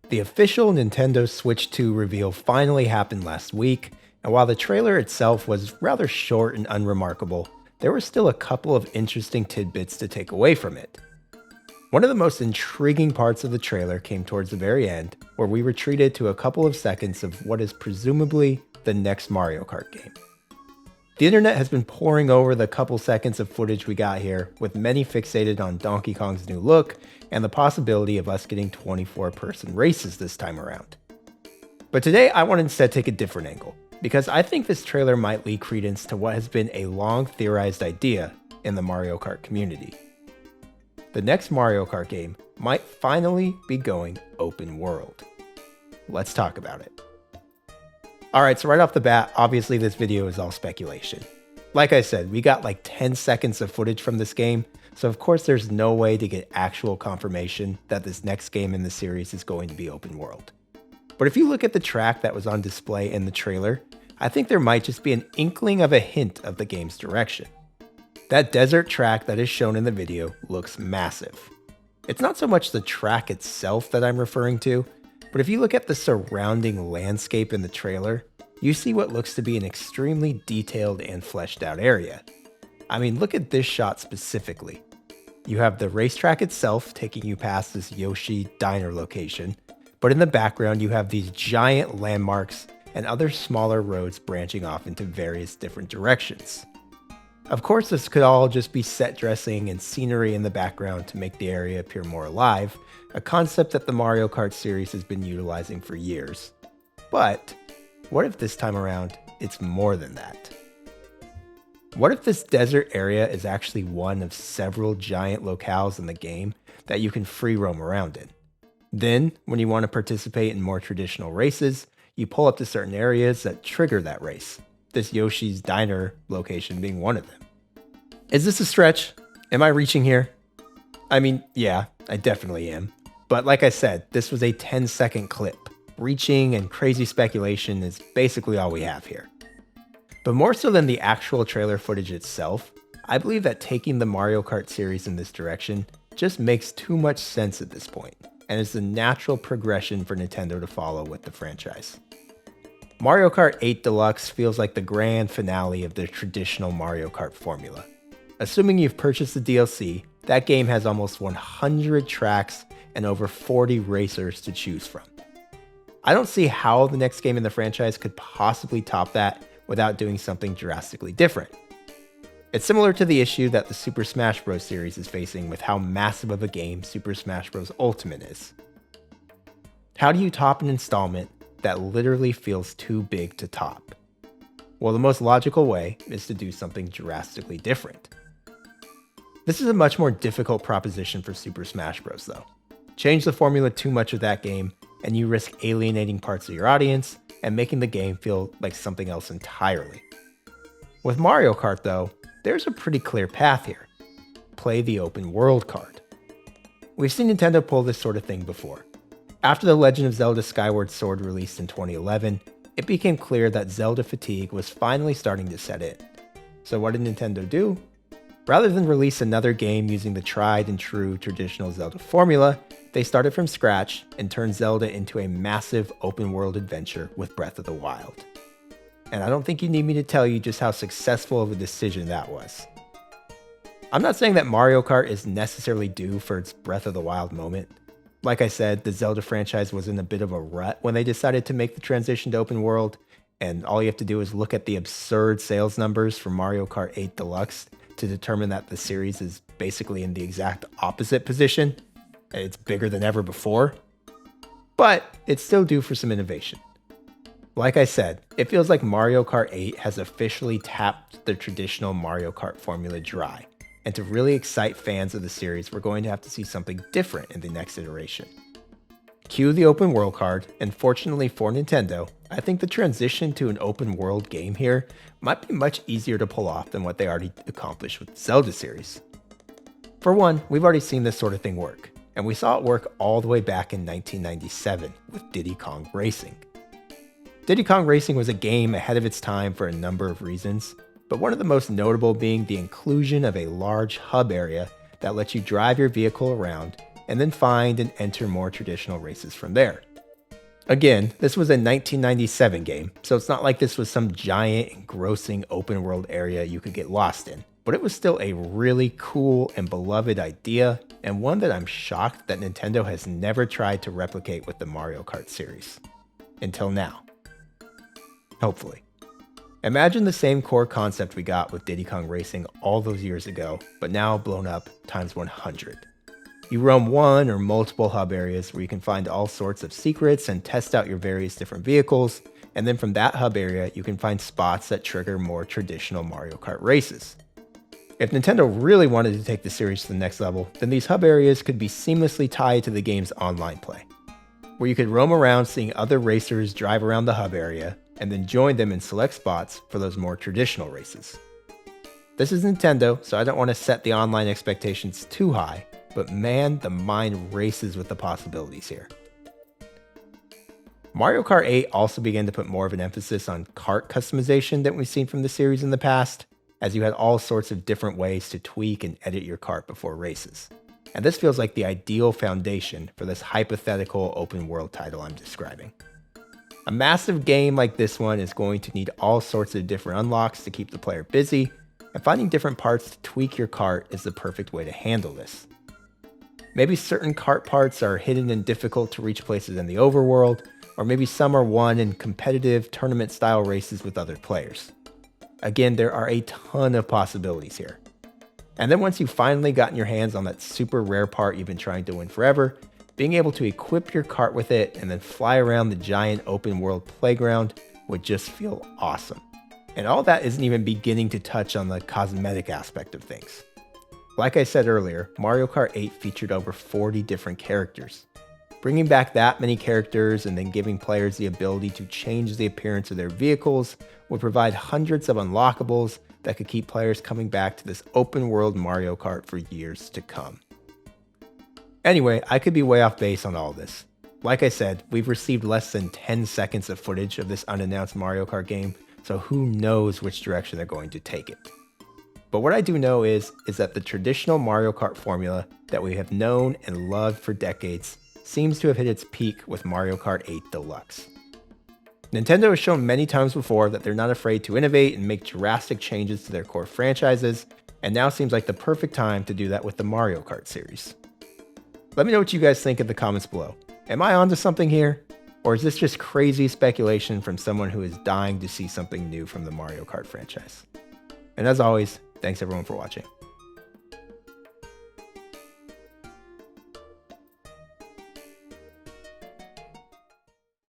The official Nintendo Switch 2 reveal finally happened last week, and while the trailer itself was rather short and unremarkable, there were still a couple of interesting tidbits to take away from it. One of the most intriguing parts of the trailer came towards the very end, where we were treated to a couple of seconds of what is presumably the next Mario Kart game. The internet has been pouring over the couple seconds of footage we got here, with many fixated on Donkey Kong's new look and the possibility of us getting 24-person races this time around. But today I want to instead take a different angle, because I think this trailer might lead credence to what has been a long theorized idea in the Mario Kart community. The next Mario Kart game might finally be going open world. Let's talk about it. Alright, so right off the bat, obviously this video is all speculation. Like I said, we got like 10 seconds of footage from this game, so of course there's no way to get actual confirmation that this next game in the series is going to be open world. But if you look at the track that was on display in the trailer, I think there might just be an inkling of a hint of the game's direction. That desert track that is shown in the video looks massive. It's not so much the track itself that I'm referring to, but if you look at the surrounding landscape in the trailer, you see what looks to be an extremely detailed and fleshed out area. I mean, look at this shot specifically. You have the racetrack itself taking you past this Yoshi diner location, but in the background you have these giant landmarks and other smaller roads branching off into various different directions. Of course, this could all just be set dressing and scenery in the background to make the area appear more alive, a concept that the Mario Kart series has been utilizing for years. But what if this time around, it's more than that? What if this desert area is actually one of several giant locales in the game that you can free roam around in? Then, when you want to participate in more traditional races, you pull up to certain areas that trigger that race, this Yoshi's Diner location being one of them. Is this a stretch? Am I reaching here? I mean, yeah, I definitely am. But like I said, this was a 10-second clip. Reaching and crazy speculation is basically all we have here. But more so than the actual trailer footage itself, I believe that taking the Mario Kart series in this direction just makes too much sense at this point, and is the natural progression for Nintendo to follow with the franchise. Mario Kart 8 Deluxe feels like the grand finale of the traditional Mario Kart formula. Assuming you've purchased the DLC, that game has almost 100 tracks and over 40 racers to choose from. I don't see how the next game in the franchise could possibly top that without doing something drastically different. It's similar to the issue that the Super Smash Bros. Series is facing with how massive of a game Super Smash Bros. Ultimate is. How do you top an installment that literally feels too big to top? Well, the most logical way is to do something drastically different. This is a much more difficult proposition for Super Smash Bros. Though. Change the formula too much of that game, and you risk alienating parts of your audience and making the game feel like something else entirely. With Mario Kart though, there's a pretty clear path here. Play the open world card. We've seen Nintendo pull this sort of thing before. After The Legend of Zelda Skyward Sword released in 2011, it became clear that Zelda fatigue was finally starting to set in. So what did Nintendo do? Rather than release another game using the tried and true traditional Zelda formula, they started from scratch and turned Zelda into a massive open world adventure with Breath of the Wild. And I don't think you need me to tell you just how successful of a decision that was. I'm not saying that Mario Kart is necessarily due for its Breath of the Wild moment. Like I said, the Zelda franchise was in a bit of a rut when they decided to make the transition to open world, and all you have to do is look at the absurd sales numbers for Mario Kart 8 Deluxe to determine that the series is basically in the exact opposite position. It's bigger than ever before, but it's still due for some innovation. Like I said, it feels like Mario Kart 8 has officially tapped the traditional Mario Kart formula dry, and to really excite fans of the series, we're going to have to see something different in the next iteration. Cue the open world card, and fortunately for Nintendo, I think the transition to an open world game here might be much easier to pull off than what they already accomplished with the Zelda series. For one, we've already seen this sort of thing work, and we saw it work all the way back in 1997 with Diddy Kong Racing. Diddy Kong Racing was a game ahead of its time for a number of reasons, but one of the most notable being the inclusion of a large hub area that lets you drive your vehicle around and then find and enter more traditional races from there. Again, this was a 1997 game, so it's not like this was some giant, engrossing open world area you could get lost in. But it was still a really cool and beloved idea, and one that I'm shocked that Nintendo has never tried to replicate with the Mario Kart series. Until now. Hopefully. Imagine the same core concept we got with Diddy Kong Racing all those years ago, but now blown up times 100. You roam one or multiple hub areas where you can find all sorts of secrets and test out your various different vehicles, and then from that hub area you can find spots that trigger more traditional Mario Kart races. If Nintendo really wanted to take the series to the next level, then these hub areas could be seamlessly tied to the game's online play, where you could roam around seeing other racers drive around the hub area, and then join them in select spots for those more traditional races. This is Nintendo, so I don't want to set the online expectations too high, but man, the mind races with the possibilities here. Mario Kart 8 also began to put more of an emphasis on kart customization than we've seen from the series in the past, as you had all sorts of different ways to tweak and edit your kart before races. And this feels like the ideal foundation for this hypothetical open world title I'm describing. A massive game like this one is going to need all sorts of different unlocks to keep the player busy, and finding different parts to tweak your kart is the perfect way to handle this. Maybe certain kart parts are hidden and difficult to reach places in the overworld, or maybe some are won in competitive tournament-style races with other players. Again, there are a ton of possibilities here. And then once you've finally gotten your hands on that super rare part you've been trying to win forever, being able to equip your kart with it and then fly around the giant open world playground would just feel awesome. And all that isn't even beginning to touch on the cosmetic aspect of things. Like I said earlier, Mario Kart 8 featured over 40 different characters. Bringing back that many characters and then giving players the ability to change the appearance of their vehicles would provide hundreds of unlockables that could keep players coming back to this open world Mario Kart for years to come. Anyway, I could be way off base on all this. Like I said, we've received less than 10 seconds of footage of this unannounced Mario Kart game, so who knows which direction they're going to take it. But what I do know is that the traditional Mario Kart formula that we have known and loved for decades seems to have hit its peak with Mario Kart 8 Deluxe. Nintendo has shown many times before that they're not afraid to innovate and make drastic changes to their core franchises, and now seems like the perfect time to do that with the Mario Kart series. Let me know what you guys think in the comments below. Am I onto something here? Or is this just crazy speculation from someone who is dying to see something new from the Mario Kart franchise? And as always, thanks everyone for watching.